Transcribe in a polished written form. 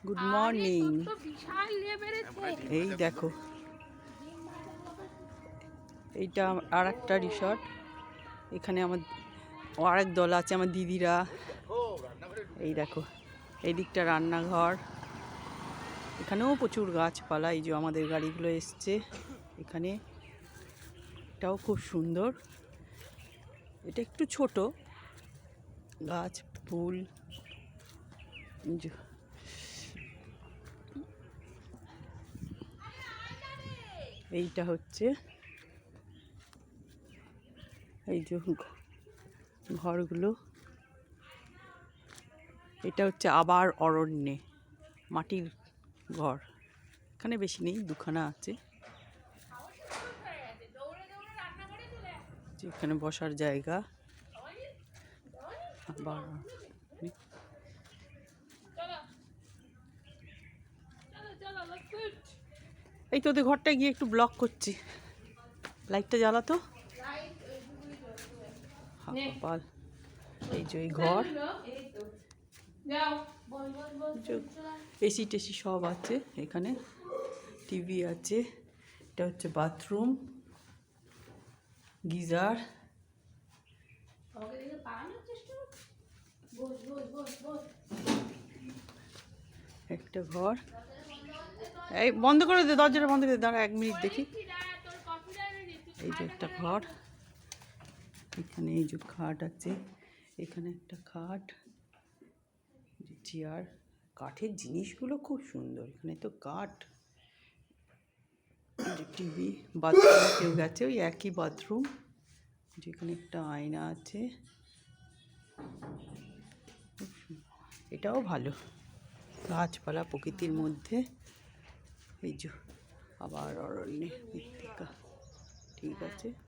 Good morning. এই দেখো, এইটা আর একটা রিসর্ট। এখানে আমার আরেক দল আছে, আমার দিদিরা। এই দেখো, এই দিকটা রান্নাঘর। এখানেও প্রচুর গাছপালা। এই যে আমাদের গাড়িগুলো এসছে এখানে। এটাও খুব সুন্দর। এটা একটু ছোট, গাছ ফুল। এইটা হচ্ছে এই যে ঘরগুলো। এটা হচ্ছে আবার অরণ্যে মাটির ঘর। এখানে বেশি নেই, দুখানা আছে। এখানে বসার জায়গা। আবার এই তোদের ঘরটা গিয়ে একটু ব্লক করছি। লাইটটা জ্বালাতো। এই যে এই ঘর, এসি টেসি সব আছে এখানে। টিভি আছে। এটা হচ্ছে বাথরুম, গিজার। একটা ঘর। এই বন্ধ করে দে, দরজাটা বন্ধ করে দে। দাঁড়া 1 মিনিট দেখি। এই যে একটা ঘর। এখানে এই যে খাট আছে। এখানে একটা খাট, চেয়ার। কাঠের জিনিসগুলো খুব সুন্দর। এখানে তো কাঠ। টিভি। বাথরুম কেউ গেছে, ওই একই বাথরুম। যেখানে একটা আয়না আছে। এটাও ভালো, গাছপালা প্রকৃতির মধ্যে। এই যে আবার অরণ্যে মৃত্তিকা। ঠিক আছে।